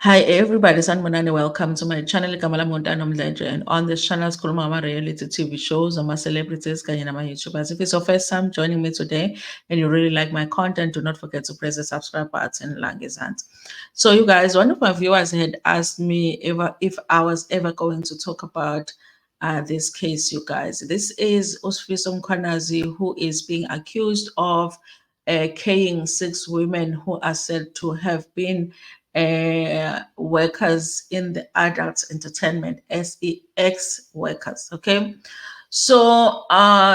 Hi everybody, Sanibonani. Welcome to my channel Kamala Montano Mdlenje, and on this channel sikhuluma ama-reality TV shows, ama-celebrities kanye nama-YouTubers. If it's your first time joining me today and you really like my content, do not forget to press the subscribe button. Langizant. So you guys, one of my viewers had asked me if I was ever going to talk about this case, you guys. This is Sfiso Mkwanazi, who is being accused of killing 6 women who are said to have been workers in the adult entertainment, SEX workers. Okay. So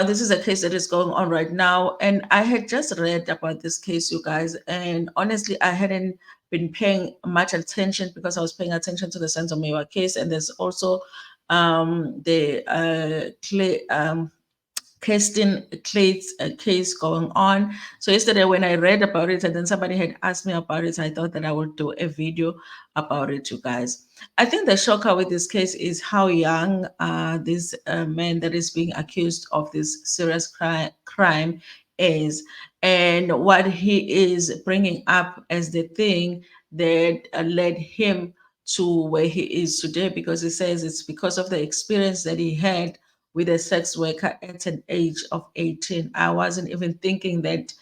this is a case that is going on right now. And I had just read about this case, you guys. And honestly, I hadn't been paying much attention because I was paying attention to the Senzo Mewa case. And there's also the Kirsten Clay's case going on. So yesterday when I read about it and then somebody had asked me about it, I thought that I would do a video about it, you guys. I think the shocker with this case is how young this man that is being accused of this serious crime is, and what he is bringing up as the thing that led him to where he is today, because he says it's because of the experience that he had with a sex worker at an age of 18. I wasn't even thinking that,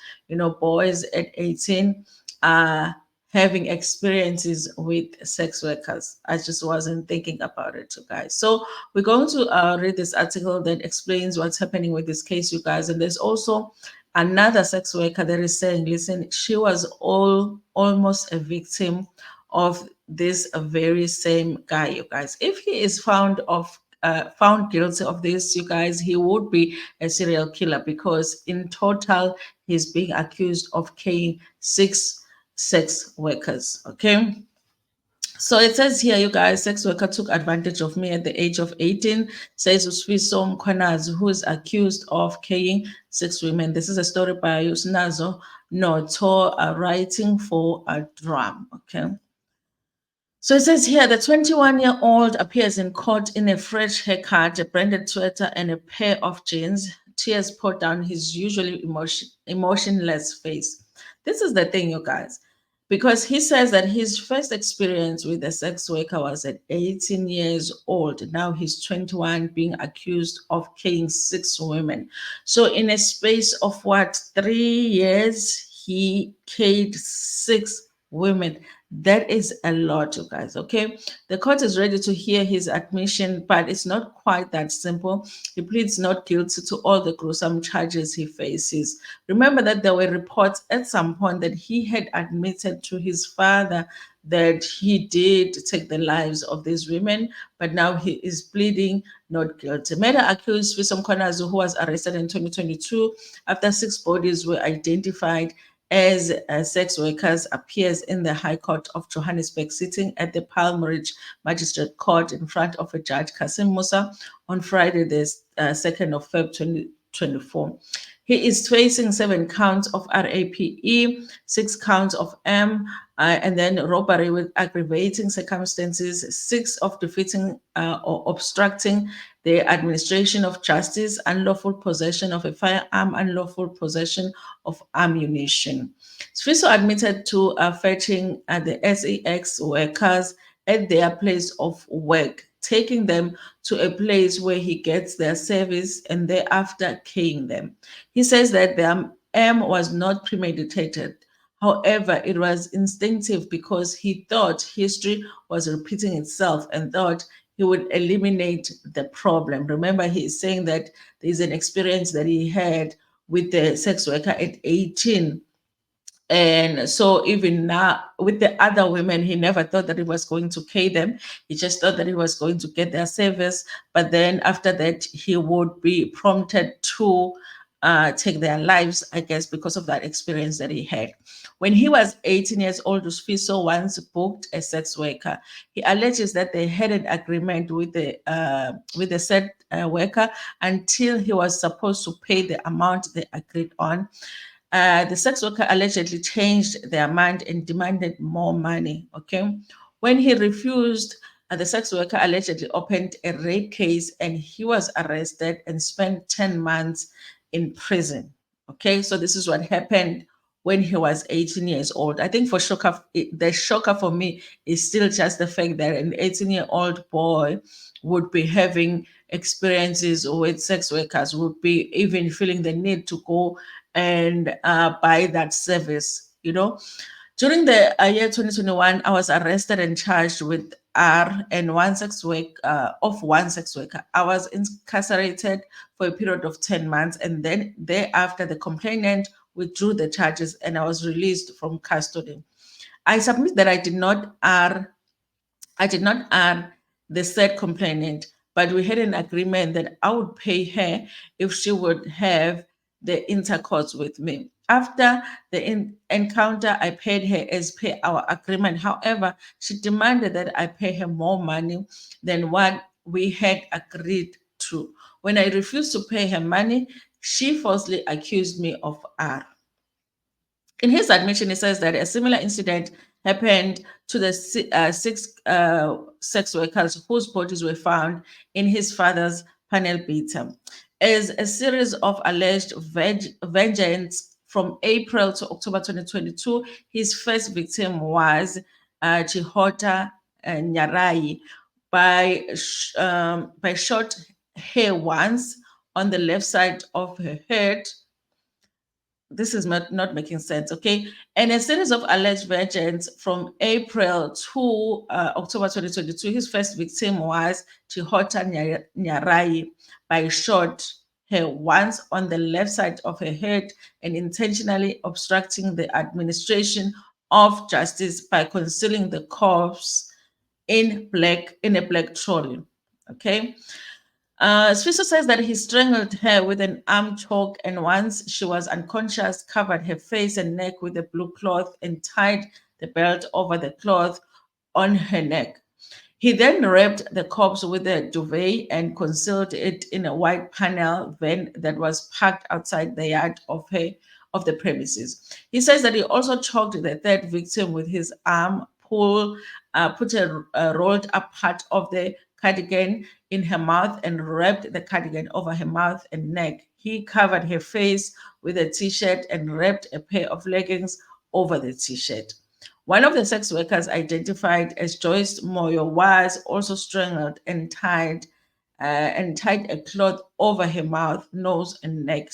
boys at 18 are having experiences with sex workers. I just wasn't thinking about it, you guys. So we're going to read this article that explains what's happening with this case, you guys. And there's also another sex worker that is saying, listen, she was almost a victim of this very same guy, you guys. If he is found guilty of this, you guys, he would be a serial killer, because in total he's being accused of killing 6 sex workers. Okay. So it says here, you guys, sex worker took advantage of me at the age of 18, says Sfiso Mkwanazi, who is accused of killing 6 women. This is a story by Usnazo Noto, writing for a drum. Okay. So it says here the 21-year-old appears in court in a fresh haircut, a branded sweater, and a pair of jeans. Tears poured down his usually emotionless face. This is the thing, you guys, because he says that his first experience with a sex worker was at 18 years old. Now he's 21, being accused of killing 6 women. So in a space of what, 3 years, he killed 6 women. That is a lot, you guys. Okay. The court is ready to hear his admission, but it's not quite that simple. He pleads not guilty to all the gruesome charges he faces. Remember that there were reports at some point that he had admitted to his father that he did take the lives of these women, but now he is pleading not guilty. Meda accused Sfiso Mkwanazi, who was arrested in 2022 after 6 bodies were identified as sex workers, appears in the High Court of Johannesburg, sitting at the Palm Ridge Magistrate Court in front of a Judge Kasim Musa on Friday, the 2nd of February 2024. He is facing 7 counts of RAPE, 6 counts of and then robbery with aggravating circumstances, 6 of defeating or obstructing the administration of justice, unlawful possession of a firearm, unlawful possession of ammunition. Sfiso admitted to fetching the SEX workers at their place of work, taking them to a place where he gets their service and thereafter killing them. He says that the M was not premeditated. However, it was instinctive because he thought history was repeating itself and thought he would eliminate the problem. Remember, he is saying that there's an experience that he had with the sex worker at 18. And so even now with the other women, he never thought that he was going to pay them. He just thought that he was going to get their service. But then after that, he would be prompted to take their lives, I guess, because of that experience that he had. When he was 18 years old, Sfiso once booked a sex worker. He alleges that they had an agreement with the said worker until he was supposed to pay the amount they agreed on. The sex worker allegedly changed their mind and demanded more money. Okay. When he refused, the sex worker allegedly opened a rape case and he was arrested and spent 10 months in prison. Okay. So this is what happened when he was 18 years old. I think the shocker for me is still just the fact that an 18-year-old boy would be having experiences with sex workers, would be even feeling the need to go and buy that service, During the year 2021, I was arrested and charged with one sex worker. I was incarcerated for a period of 10 months, and then thereafter, the complainant withdrew the charges and I was released from custody. I submit that I did not earn the said complainant, but we had an agreement that I would pay her if she would have the intercourse with me. After the encounter, I paid her as per our agreement. However, she demanded that I pay her more money than what we had agreed to. When I refused to pay her money, she falsely accused me of R. In his admission, he says that a similar incident happened to the six sex workers whose bodies were found in his father's panel beater. As a series of alleged vengeance from April to October 2022, his first victim was Chihota Nyarai by shot her once on the left side of her head. This is not making sense, okay? And a series of alleged vengeance from April to October 2022. His first victim was Chihota Nyarai by shot her once on the left side of her head and intentionally obstructing the administration of justice by concealing the corpse in a black trolley. Okay. Sfiso says that he strangled her with an arm choke and once she was unconscious, covered her face and neck with a blue cloth and tied the belt over the cloth on her neck. He then wrapped the corpse with a duvet and concealed it in a white panel van that was parked outside the yard of the premises. He says that he also choked the third victim with his arm, put a rolled up part of the cardigan in her mouth and wrapped the cardigan over her mouth and neck. He covered her face with a t-shirt and wrapped a pair of leggings over the t-shirt. One of the sex workers, identified as Joyce Moyo, was also strangled and tied a cloth over her mouth, nose, and neck.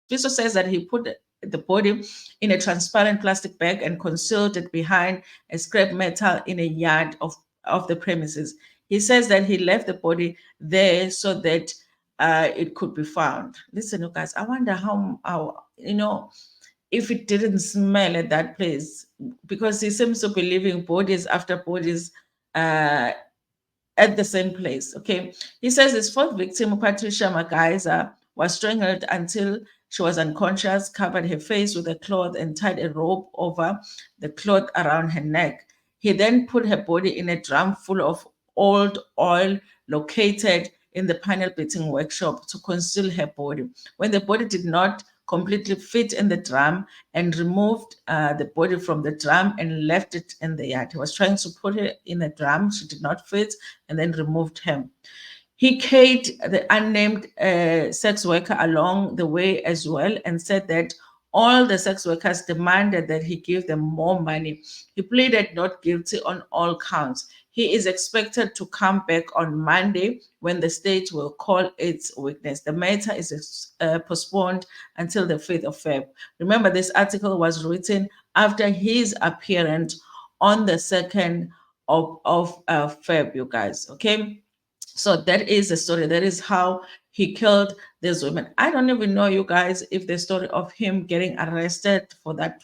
Sfiso says that he put the body in a transparent plastic bag and concealed it behind a scrap metal in a yard of the premises. He says that he left the body there so that it could be found. Listen, you guys, I wonder how if it didn't smell at that place, because he seems to be leaving bodies after bodies uh, at the same place. Okay. He says his fourth victim, Patricia Magaiza, was strangled until she was unconscious, covered her face with a cloth, and tied a rope over the cloth around her neck. He then put her body in a drum full of old oil located in the panel beating workshop to conceal her body. When the body did not completely fit in the drum, and removed the body from the drum and left it in the yard. He was trying to put her in a drum, she did not fit, and then removed him. He carried the unnamed sex worker along the way as well and said that all the sex workers demanded that he give them more money. He pleaded not guilty on all counts. He is expected to come back on Monday when the state will call its witness. The matter is postponed until the 5th of Feb. Remember, this article was written after his appearance on the 2nd of Feb, you guys, okay? So that is the story. That is how he killed these women. I don't even know, you guys, if the story of him getting arrested for that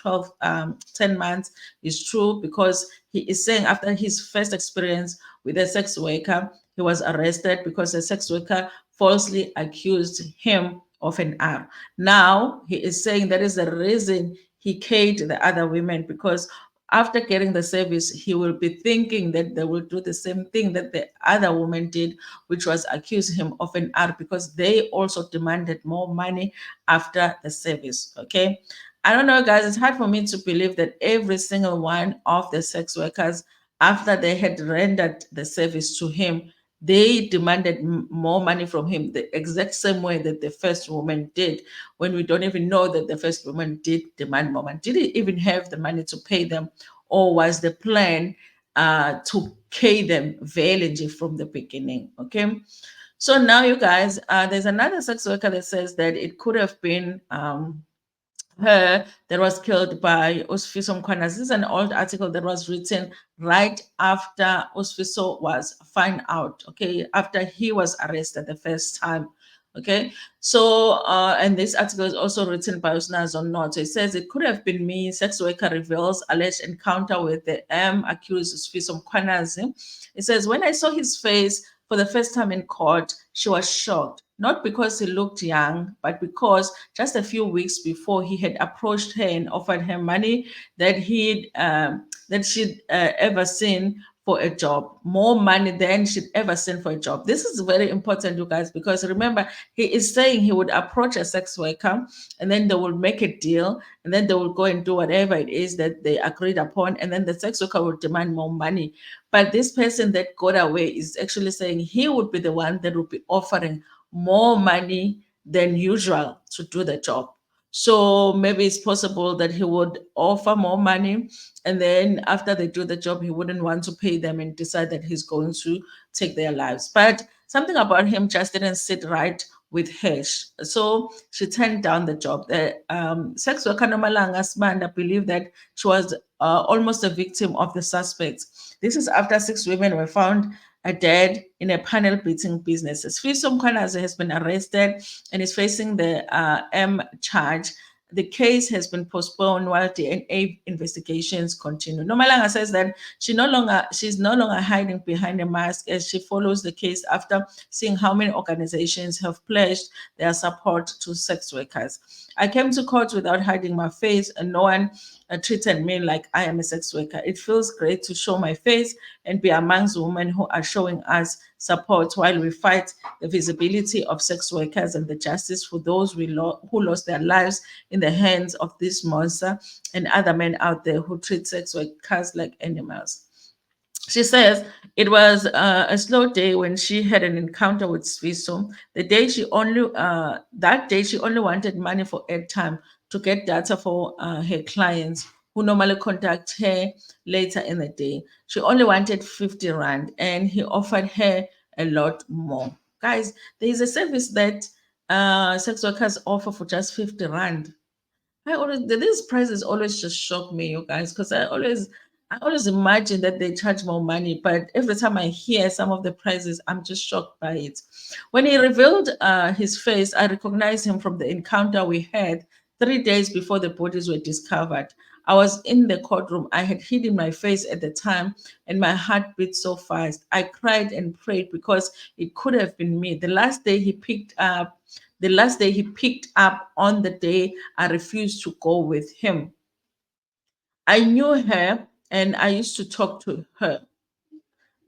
10 months is true, because he is saying after his first experience with a sex worker, he was arrested because a sex worker falsely accused him of an R. Now he is saying that is the reason he killed the other women, because after getting the service, he will be thinking that they will do the same thing that the other woman did, which was accuse him of an R, because they also demanded more money after the service. Okay. I don't know, guys. It's hard for me to believe that every single one of the sex workers, after they had rendered the service to him, they demanded more money from him the exact same way that the first woman did, when we don't even know that the first woman did demand more money. Did he even have the money to pay them, or was the plan to pay them valiantly from the beginning? Okay. So now, you guys, there's another sex worker that says that it could have been her that was killed by Sfiso Mkwanazi. This is an old article that was written right after Sfiso was found out, okay, after he was arrested the first time. Okay, so and this article is also written by Usnaz on Not. So it says it could have been me. Sex worker reveals alleged encounter with the accused Sfiso Mkwanazi. It says, when I saw his face for the first time in court, she was shocked, not because he looked young, but because just a few weeks before he had approached her and offered her money that she'd ever seen for a job, more money than she'd ever seen for a job. This is very important, you guys, because remember, he is saying he would approach a sex worker and then they will make a deal and then they will go and do whatever it is that they agreed upon, and then the sex worker will demand more money. But this person that got away is actually saying he would be the one that would be offering more money than usual to do the job. So maybe it's possible that he would offer more money, and then after they do the job, he wouldn't want to pay them and decide that he's going to take their lives. But something about him just didn't sit right with her. So she turned down the job. The sex worker Nomalanga Smanda believed that she was almost a victim of the suspects. This is after 6 women were found dead in a panel beating business. Sfiso Mkwanazi has been arrested and is facing the M charge. The case has been postponed while DNA investigations continue. Nomalanga says that she's no longer hiding behind a mask as she follows the case after seeing how many organizations have pledged their support to sex workers. I came to court without hiding my face, and no one treated me like I am a sex worker. It feels great to show my face and be amongst women who are showing us support while we fight the visibility of sex workers and the justice for those who lost their lives in the hands of this monster and other men out there who treat sex workers like animals. She says it was a slow day when she had an encounter with Sfiso. That day she only wanted money for airtime to get data for her clients who normally contact her later in the day. She only wanted 50 rand, and he offered her a lot more. Guys, there is a service that sex workers offer for just 50 rand. These prices always just shock me, you guys, because I always imagine that they charge more money, but every time I hear some of the prices, I'm just shocked by it. When he revealed his face, I recognized him from the encounter we had 3 days before the bodies were discovered. I was in the courtroom. I had hidden my face at the time, and my heart beat so fast. I cried and prayed because it could have been me. The last day he picked up on the day I refused to go with him. I knew her and I used to talk to her.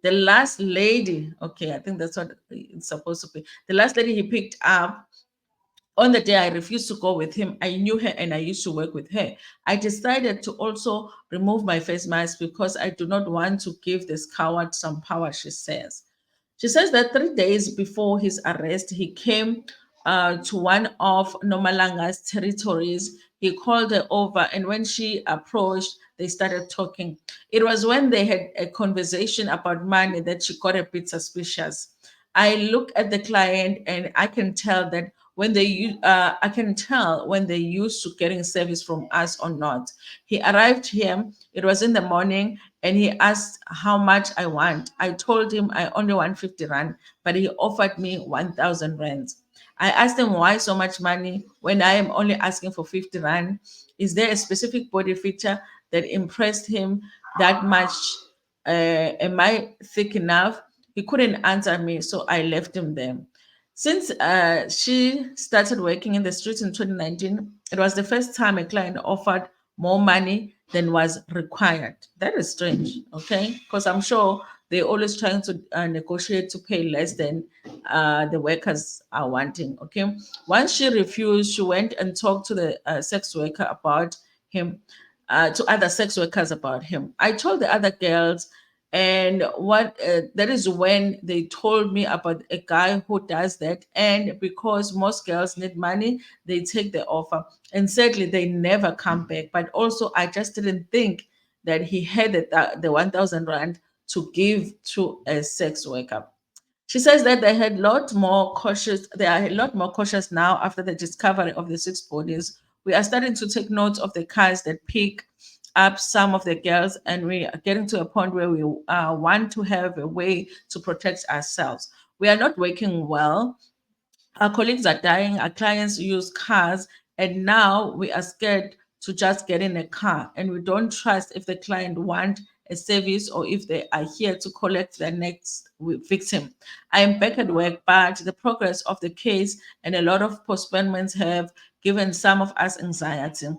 The last lady, okay, I think that's what it's supposed to be. The last lady he picked up on the day I refused to go with him, I knew her and I used to work with her. I decided to also remove my face mask because I do not want to give this coward some power, she says. She says that 3 days before his arrest, he came to one of Nomalanga's territories. He called her over, and when she approached, they started talking. It was when they had a conversation about money that she got a bit suspicious. I look at the client, and I can tell that I can tell when they used to getting service from us or not. He arrived here. It was in the morning, and he asked how much I want. I told him I only want 50 rand, but he offered me 1,000 rands. I asked him why so much money when I am only asking for 50 rand. Is there a specific body feature that impressed him that much? Am I thick enough? He couldn't answer me, so I left him there. Since she started working in the streets in 2019, it was the first time a client offered more money than was required. That is strange, okay? Because I'm sure they're always trying to negotiate to pay less than the workers are wanting, okay? Once she refused, she went and talked to the sex worker about him, to other sex workers about him. I told the other girls And what that is when they told me about a guy who does that, and because most girls need money, they take the offer, and sadly they never come back. But also I just didn't think that he had the 1,000 rand to give to a sex worker. She says that they are a lot more cautious now after the discovery of the six bodies. We are starting to take note of the cars that pick up some of the girls, and we are getting to a point where we want to have a way to protect ourselves. We are not working well, our colleagues are dying, our clients use cars, and now we are scared to just get in a car, and we don't trust if the client want a service or if they are here to collect their next victim. I am back at work, but the progress of the case and a lot of postponements have given some of us anxiety.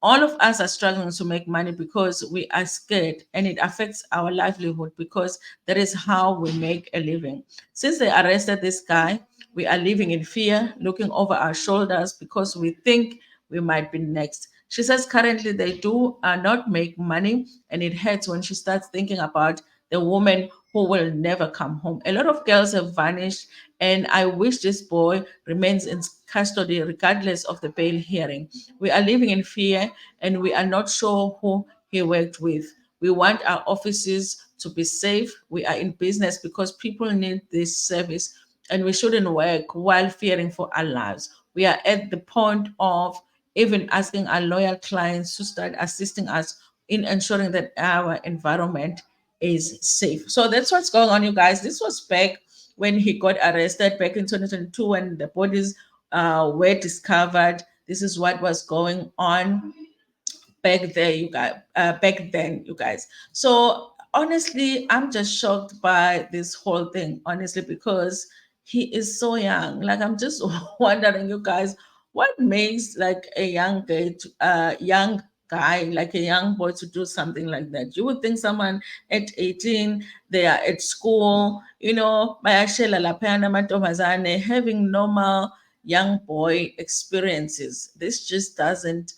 All of us are struggling to make money because we are scared, and it affects our livelihood because that is how we make a living. Since they arrested this guy, we are living in fear, looking over our shoulders because we think we might be next. She says currently they do not make money, and it hurts when she starts thinking about the woman who will never come home. A lot of girls have vanished, and I wish this boy remains in custody regardless of the bail hearing. We are living in fear, and we are not sure who he worked with. We want our offices to be safe. We are in business because people need this service, and we shouldn't work while fearing for our lives. We are at the point of even asking our loyal clients to start assisting us in ensuring that our environment is safe. So that's what's going on, you guys. This was back when he got arrested back in 2022 when the bodies were discovered. This is what was going on back then, you guys. So honestly, I'm just shocked by this whole thing, honestly, because he is so young. Like, I'm just wondering, you guys, what makes like young guy, like a young boy, to do something like that? You would think someone at 18, they are at school, bayashela laphayana amantombazane, having normal young boy experiences. This just doesn't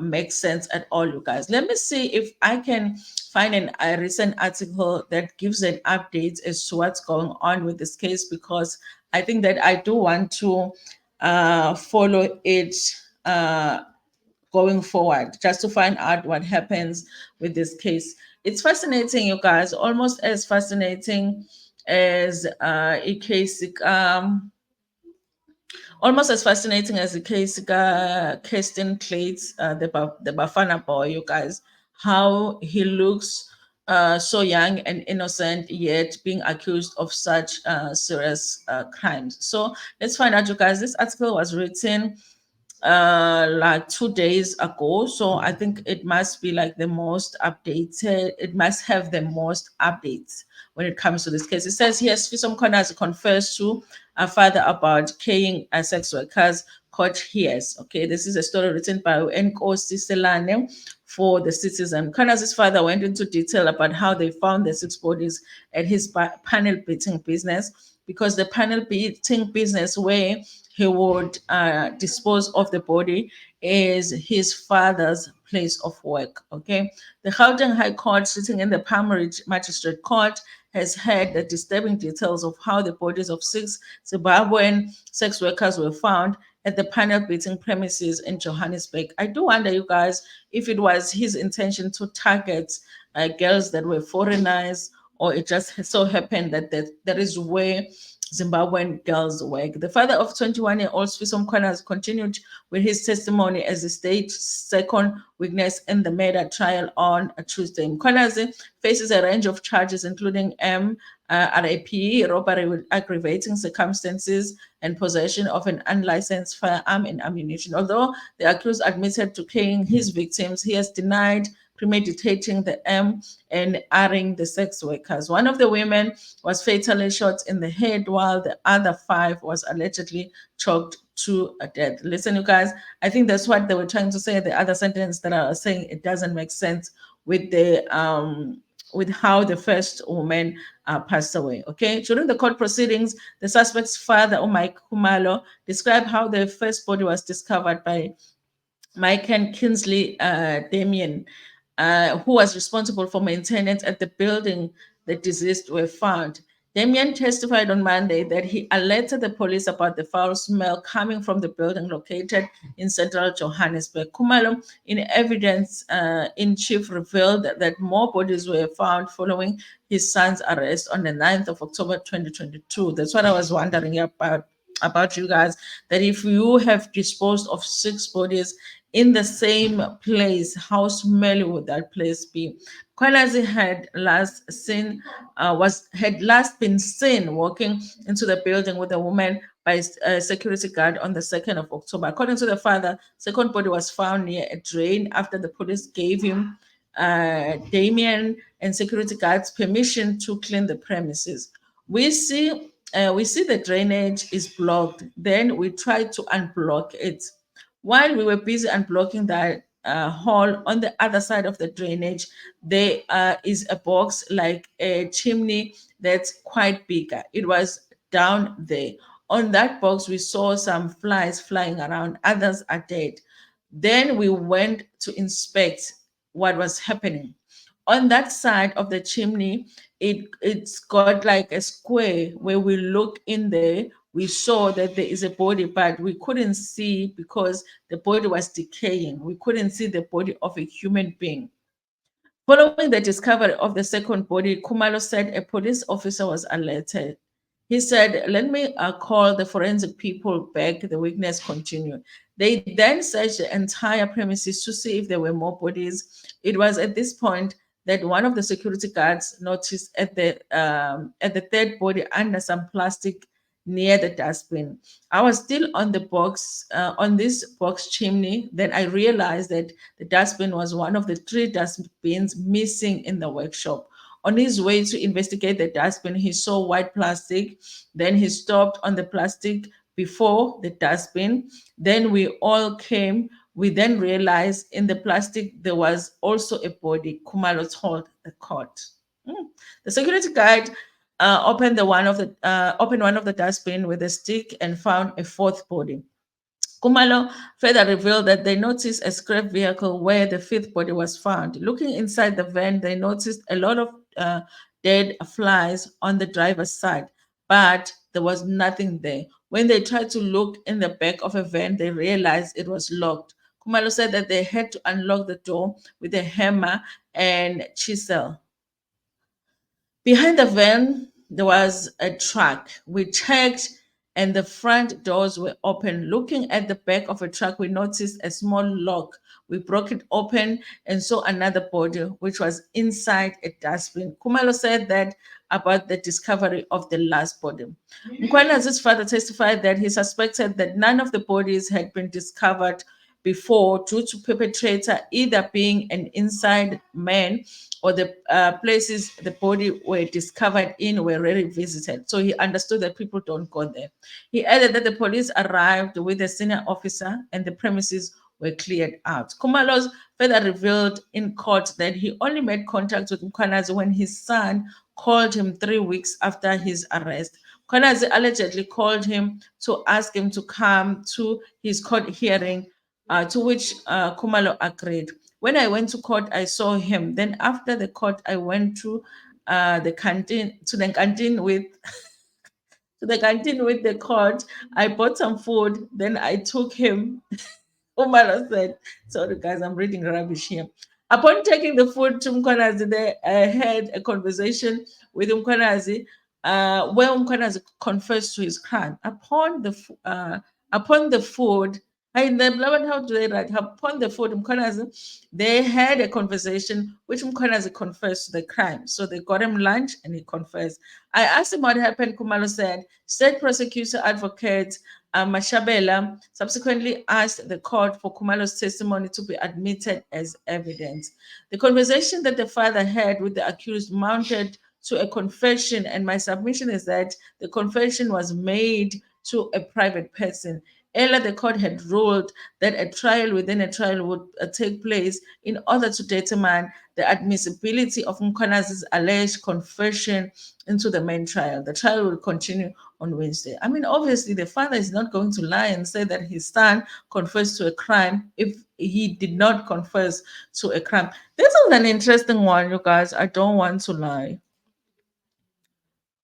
make sense at all, you guys. Let me see if I can find a recent article that gives an update as to what's going on with this case, because I think that I do want to follow it uh, going forward, just to find out what happens with this case. It's fascinating, you guys, almost as fascinating as a case. Almost as fascinating as the case Kirsten Clates, the Bafana boy, you guys, how he looks so young and innocent, yet being accused of such serious crimes. So let's find out, you guys. This article was written like 2 days ago. So I think it must be like the most updated, it must have the most updates when it comes to this case. It says here, Sfiso Mkwanazi confers to a father about killing a sex workers caught here. Okay, this is a story written by Nkosi Selane for the Citizen. Mkwanazi's father went into detail about how they found the six bodies at his panel beating business, because the panel beating business where he would dispose of the body is his father's place of work. Okay, the Gauteng High Court, sitting in the Palm Ridge Magistrate Court, has heard the disturbing details of how the bodies of six Zimbabwean sex workers were found at the panel beating premises in Johannesburg. I do wonder, you guys, if it was his intention to target girls that were foreigners, or it just so happened that is where Zimbabwean girls work. The father of 21-year-old Sfiso Mkwanazi continued with his testimony as the state's second witness in the murder trial on a Tuesday. Mkwanazi faces a range of charges, including RAP, robbery with aggravating circumstances, and possession of an unlicensed firearm and ammunition. Although the accused admitted to killing his victims, he has denied premeditating the M and arring the sex workers. One of the women was fatally shot in the head, while the other five was allegedly choked to death. Listen, you guys, I think that's what they were trying to say. The other sentence that I was saying, it doesn't make sense with the with how the first woman passed away. Okay, during the court proceedings, the suspect's father, Mike Kumalo, described how the first body was discovered by Mike and Kinsley Damien. who was responsible for maintenance at the building the deceased were found. Damien testified on Monday that he alerted the police about the foul smell coming from the building located in central Johannesburg. Kumalo, in evidence in chief, revealed that more bodies were found following his son's arrest on the 9th of October 2022. That's what I was wondering about you guys, that if you have disposed of 6 bodies in the same place, how smelly would that place be? Kwalazi had last been seen walking into the building with a woman by a security guard on the 2nd of October. According to the father, second body was found near a drain after the police gave him Damien and security guards permission to clean the premises. We see the drainage is blocked. Then we try to unblock it. While we were busy unblocking that hole on the other side of the drainage, there is a box like a chimney that's quite bigger. It was down there. On that box, we saw some flies flying around. Others are dead. Then we went to inspect what was happening. On that side of the chimney, it's got like a square where we look in there. We saw that there is a body, but we couldn't see because the body was decaying. We couldn't see the body of a human being. Following the discovery of the second body, Kumalo said a police officer was alerted. He said, "Let me call the forensic people back." The witness continued. They then searched the entire premises to see if there were more bodies. It was at this point that one of the security guards noticed at the third body under some plastic near the dustbin. I was still on this box chimney. Then I realized that the dustbin was one of the 3 dustbins missing in the workshop. On his way to investigate the dustbin, he saw white plastic. Then he stopped on the plastic before the dustbin. Then we all came. We then realized in the plastic there was also a body. Kumalo told the court. The security guard opened one of the dustbin with a stick and found a fourth body. Kumalo further revealed that they noticed a scrap vehicle where the fifth body was found. Looking inside the van, they noticed a lot of dead flies on the driver's side, but there was nothing there. When they tried to look in the back of a van, they realized it was locked. Kumalo said that they had to unlock the door with a hammer and chisel. Behind the van, there was a truck. We checked and the front doors were open. Looking at the back of a truck, we noticed a small lock. We broke it open and saw another body, which was inside a dustbin. Kumalo said that about the discovery of the last body. Mkwanazi's father testified that he suspected that none of the bodies had been discovered before due to perpetrator either being an inside man or the places the body were discovered in were rarely visited. So he understood that people don't go there. He added that the police arrived with a senior officer and the premises were cleared out. Kumalos further revealed in court that he only made contact with Mkwanazi when his son called him 3 weeks after his arrest. Mkwanazi allegedly called him to ask him to come to his court hearing, to which Kumalo agreed. When I went to court, I saw him. Then after the court, I went to the canteen with the court. I bought some food. Then I took him. Umaro said, "Sorry guys, I'm reading rubbish here." Upon taking the food to Mkwanazi, they had a conversation with Mkwanazi, where Mkwanazi confessed to his crime. Upon the food, in the Blavan, how do they write? Upon the food, Mkwanazi, they had a conversation which Mkwanazi confessed to the crime. So they got him lunch and he confessed. I asked him what happened. Kumalo said, State Prosecutor Advocate Mashabela subsequently asked the court for Kumalo's testimony to be admitted as evidence. The conversation that the father had with the accused mounted to a confession, and my submission is that the confession was made to a private person. Earlier, the court had ruled that a trial within a trial would take place in order to determine the admissibility of Mkwanazi's alleged confession into the main trial. The trial will continue on Wednesday. I mean, obviously, the father is not going to lie and say that his son confessed to a crime if he did not confess to a crime. This is an interesting one, you guys. I don't want to lie.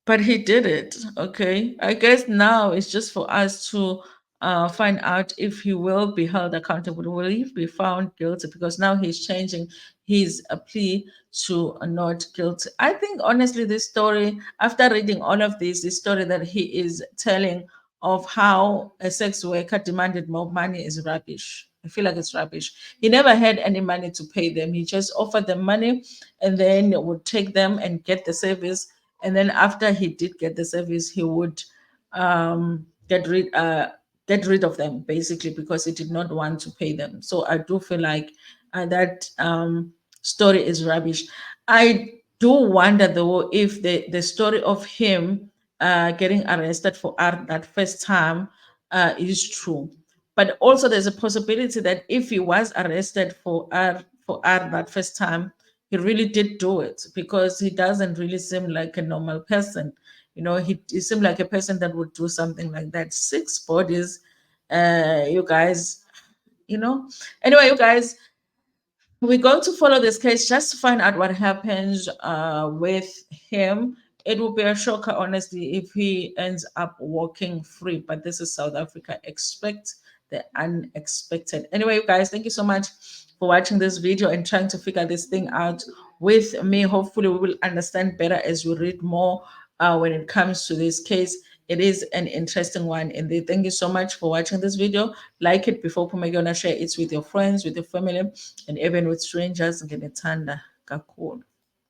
But he did it. Okay. I guess now it's just for us to find out if he will be held accountable. Will he be found guilty? Because now he's changing his plea to a not guilty. I think, honestly, this story, after reading all of this story that he is telling of how a sex worker demanded more money is rubbish. I feel like it's rubbish. He never had any money to pay them. He just offered them money and then would take them and get the service, and then after he did get the service, he would um, get rid uh, get rid of them basically because he did not want to pay them. So I do feel like that story is rubbish. I do wonder though if the story of him getting arrested for art that first time is true. But also, there's a possibility that if he was arrested for art that first time, he really did do it because he doesn't really seem like a normal person. He seemed like a person that would do something like that. Six bodies, you guys, you know. Anyway, you guys, we're going to follow this case just to find out what happens with him. It will be a shocker, honestly, if he ends up walking free. But this is South Africa. Expect the unexpected. Anyway, you guys, thank you so much for watching this video and trying to figure this thing out with me. Hopefully, we will understand better as we read more when it comes to this case. It is an interesting one indeed. Thank you so much for watching this video. Like it before Pumegona, share it with your friends, with your family, and even with strangers. Ngenethanda kakhulu.